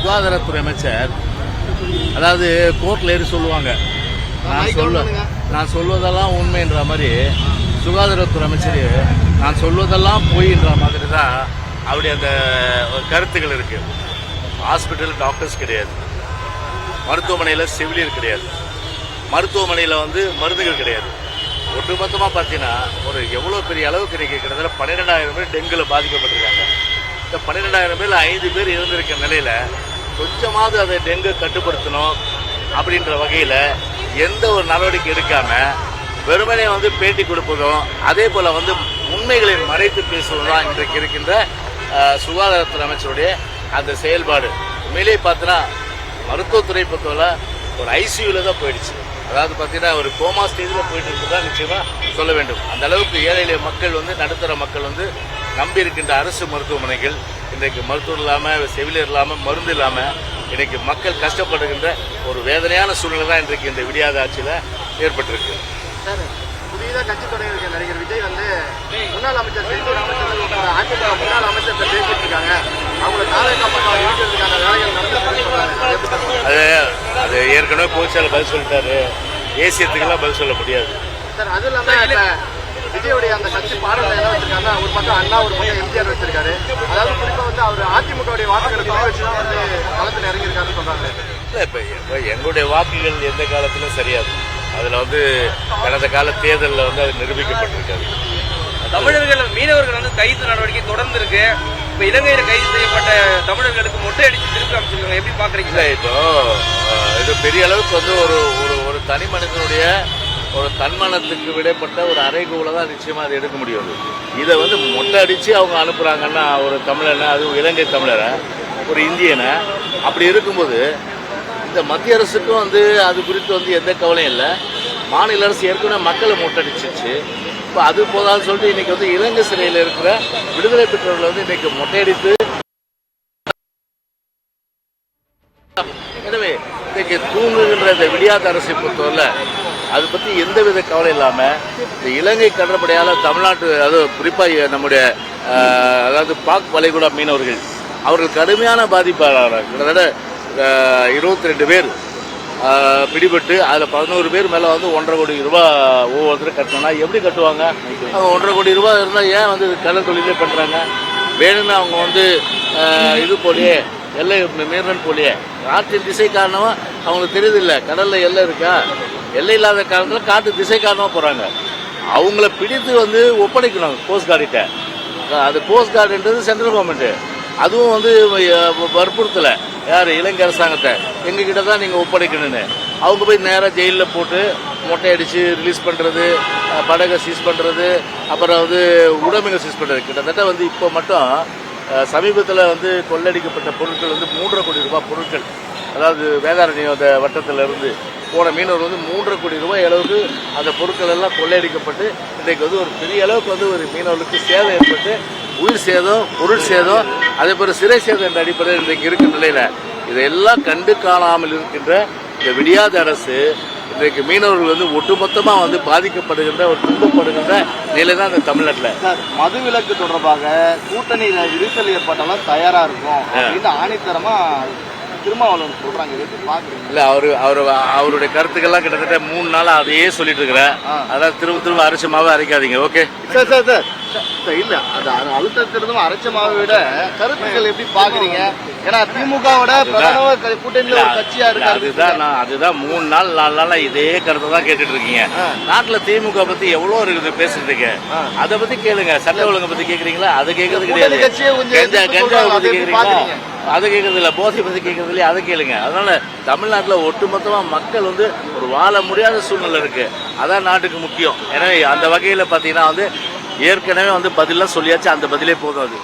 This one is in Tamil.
சுகாதாரத்துறை அமைச்சர் அதாவது கோர்ட்ல ஏறி சொல்லுவாங்க, நான் சொல்வதெல்லாம் உண்மைன்ற மாதிரி சுகாதாரத்துறை அமைச்சர் நான் சொல்வதெல்லாம் பொய்ன்ற மாதிரி தான் அப்படி அந்த கருத்துக்கள் இருக்கு. ஹாஸ்பிட்டல் டாக்டர்ஸ் கிடையாது, மருத்துவமனையில் செவிலியர் கிடையாது, மருத்துவமனையில் மருந்துகள் கிடையாது. ஒட்டுமொத்தமாக பார்த்தீங்கன்னா ஒரு எவ்வளோ பெரிய அளவுக்கு இன்றைக்கி கிட்டத்தட்ட 12,000 பேர் டெங்குல பாதிக்கப்பட்டிருக்காங்க. இந்த 12,000 பேரில் 5 பேர் இருந்திருக்கிற நிலையில் கொஞ்சமாவது அதை டெங்கு கட்டுப்படுத்தணும் அப்படின்ற வகையில் எந்த ஒரு நடவடிக்கை எடுக்காமல் வெறுமனே பேட்டி கொடுப்பதும் அதே போல் உண்மைகளை மறைத்து பேசுவதும் தான் இன்றைக்கு இருக்கின்ற சுகாதாரத்துறை அமைச்சருடைய அந்த செயல்பாடு. உண்மையிலே பார்த்தீங்கன்னா மருத்துவத்துறை பொறுத்தவரை ஒரு ஐசியூவில் தான் போயிடுச்சு. அதாவது பார்த்தீங்கன்னா ஒரு கோமா ஸ்டேஜில் போயிட்டு இருக்கு தான் நிச்சயமாக சொல்ல வேண்டும். அந்த அளவுக்கு ஏழை எளிய மக்கள் நடுத்தர மக்கள் நம்பி இருக்கின்ற அரசு மருத்துவமனைகள் இன்றைக்கு மருத்துவர் இல்லாமல் செவிலியர் இல்லாமல் மருந்து இல்லாமல் இன்றைக்கு மக்கள் கஷ்டப்படுகின்ற ஒரு வேதனையான சூழ்நிலை தான் இன்றைக்கு இந்த விடியாத ஆட்சியில் ஏற்பட்டிருக்கு. சார், புதிதாக கட்சி தொடங்கியிருக்க நடிகர் விஜய் முன்னாள் அமைச்சர் செந்தூர் அமைச்சர் அதிமுக முன்னாள் அமைச்சர் பேசிட்டு இருக்காங்க. அவங்களை தாவேகா பக்கம் இழுக்கிறதுக்கான வேலைகள் அது ஏற்கனவே கோச்சால பதில் சொல்லிட்டாரு. ஏசியத்துக்கெல்லாம் பதில் சொல்ல முடியாது சார். அது இல்லாமல் விஜயோடைய அந்த கட்சி பாடல என்ன வச்சிருக்காங்கன்னா, ஒரு பக்கம் அண்ணா, ஒரு பக்கம் எம்ஜிஆர் வச்சிருக்காரு. அதாவது குறிப்பாக அவர் அதிமுகவுடைய வாக்குகளை துணை வச்சுதான் களத்தில் இறங்கியிருக்காருன்னு சொல்றாங்க. இல்லை, இப்போ எங்களுடைய வாக்குகள் எந்த காலத்திலும் சரியாது. அதில் கடந்த கால தேர்தலில் அது நிரூபிக்கப்பட்டிருக்காது. தமிழர்கள் மீனவர்கள் கைது நடவடிக்கை தொடர்ந்து இருக்கு. இப்போ இலங்கையில் கைது செய்யப்பட்ட தமிழர்களுக்கு மொட்டை அடிச்சு திருப்பி அமைச்சிருக்காங்க. எப்படி பாக்குறீங்க? இப்போ இது பெரிய அளவுக்கு ஒரு ஒரு தனி மனிதனுடைய ஒரு தன்மானத்துக்கு விடப்பட்ட ஒரு அறைகூல தான் நிச்சயமாக அதை எடுக்க முடியும். இதை மொட்டை அடித்து அவங்க அனுப்புகிறாங்கன்னா ஒரு தமிழனை, அதுவும் இலங்கை தமிழரை, ஒரு இந்தியனை, அப்படி இருக்கும்போது இந்த மத்திய அரசுக்கும் அது குறித்து எந்த கவலையும் இல்லை. மாநில அரசு ஏற்கனவே மக்களை மொட்டடிச்சிச்சு. இப்போ அது போதான்னு சொல்லிட்டு இன்னைக்கு இலங்கை சிறையில் இருக்கிற விடுதலை பெற்றவர்கள் இன்னைக்கு மொட்டையடித்து, எனவே இன்னைக்கு தூங்குகின்ற இந்த விடியாத அரசை பொறுத்தவரை அதை பற்றி எந்தவித கவலை இல்லாமல் இந்த இலங்கை கடற்படையால் தமிழ்நாட்டு, அதுவும் குறிப்பாக நம்முடைய அதாவது பாக் வளைகுடா மீனவர்கள் அவர்கள் கடுமையான பாதிப்பாளர். கிட்டத்தட்ட 22 பேர் பிடிபட்டு அதில் 11 பேர் மேலே 1.5 கோடி ரூபாய் ஒவ்வொருத்தரும் கட்டணும்னா எப்படி கட்டுவாங்க? அவங்க 1.5 கோடி ரூபாய் இருந்தால் ஏன் கடல் தொழிலே பண்ணுறாங்க? வேணும்னு அவங்க இது போலியே எல்லை மீறன் போலியே காற்றின் திசை காரணமாக அவங்களுக்கு தெரியுதில்லை கடலில் எல்லை இருக்கா? எல்லை இல்லாத காலத்தில் காற்று திசை காரணமாக போகிறாங்க. அவங்கள பிடித்து ஒப்படைக்கணும் கோஸ்ட் கார்டுகிட்ட. அது கோஸ்ட் கார்டுன்றது சென்ட்ரல் கவர்மெண்ட்டு. அதுவும் வற்புறுத்தலை யார், இலங்கை அரசாங்கத்தை எங்ககிட்ட தான் நீங்கள் ஒப்படைக்கணும்னு. அவங்க போய் நேராக ஜெயிலில் போட்டு மொட்டையடித்து ரிலீஸ் பண்ணுறது, படகை சீஸ் பண்ணுறது, அப்புறம் உடைமைகள் சீஸ் பண்ணுறது. கிட்டத்தட்ட இப்போ மட்டும் சமீபத்தில் கொள்ளடிக்கப்பட்ட பொருட்கள் 3.5 கோடி ரூபாய் பொருட்கள். அதாவது வேதாரண்யம் வட்டத்திலிருந்து போன மீனவர் 3.5 கோடி ரூபாய் அளவுக்கு அந்த பொருட்கள் எல்லாம் கொள்ளையடிக்கப்பட்டு இன்றைக்கு ஒரு பெரிய அளவுக்கு ஒரு மீனவர்களுக்கு சேதம் ஏற்பட்டு உயிர் சேதம், பொருள் சேதம், அதே போல் சிறை சேதம் என்ற அடிப்படையில் இன்றைக்கு இருக்கிற நிலையில் இதையெல்லாம் கண்டு காணாமல் இருக்கின்ற இந்த விடியாத அரசு இன்றைக்கு மீனவர்கள் ஒட்டுமொத்தமாக பாதிக்கப்படுகின்ற ஒரு துன்பப்படுகின்ற நிலை தான் இந்த தமிழ்நாட்டில். சார், மதுவிலக்கு தொடர்பாக கூட்டணியில் விரிசல் ஏற்பட்டாலும் தயாராக இருக்கும் அப்படின்னு ஆணித்தரமாக திருமாவளவன் சொல்றாங்க. இல்லை, அவருடைய கருத்துக்கள்லாம் கிட்டத்தட்ட 3 நாளாக அதையே சொல்லிட்டு இருக்கிறேன். அதாவது திரும்ப அரைச்சமாவே அரைக்காதீங்க. Okay sir. சார் சார் இல்ல, அது அழுத்தத்திலிருந்தும் அரைச்சமாவை விட கருத்துக்கள் எப்படி பாக்குறீங்க? ஏன்னா திமுகவோட கூட்டணியில ஒரு கட்சியா இருக்கு. அதுதான் 3 நாள் 4 நாளா இதே கருத்தை தான் கேட்டுட்டு இருக்கீங்க. நாட்டுல திமுக பத்தி எவ்வளவு இருக்குது பேசுறதுக்கு. அதை பத்தி கேளுங்க. சட்ட ஒழுங்கை பத்தி கேக்குறீங்களா? அதை கேட்கறது கிடையாது. கஞ்சா பத்தி கேக்குறீங்களா? அதை கேட்கறது இல்லை. போதை பத்தி கேட்கறது இல்லையா? அதை கேளுங்க. அதனால தமிழ்நாட்டில் ஒட்டுமொத்தமா மக்கள் ஒரு வாழ முடியாத சூழ்நிலை இருக்கு. அதான் நாட்டுக்கு முக்கியம். எனவே அந்த வகையில் பார்த்தீங்கன்னா ஏற்கனவே பதிலாம் சொல்லியாச்சு. அந்த பதிலே போதும். அது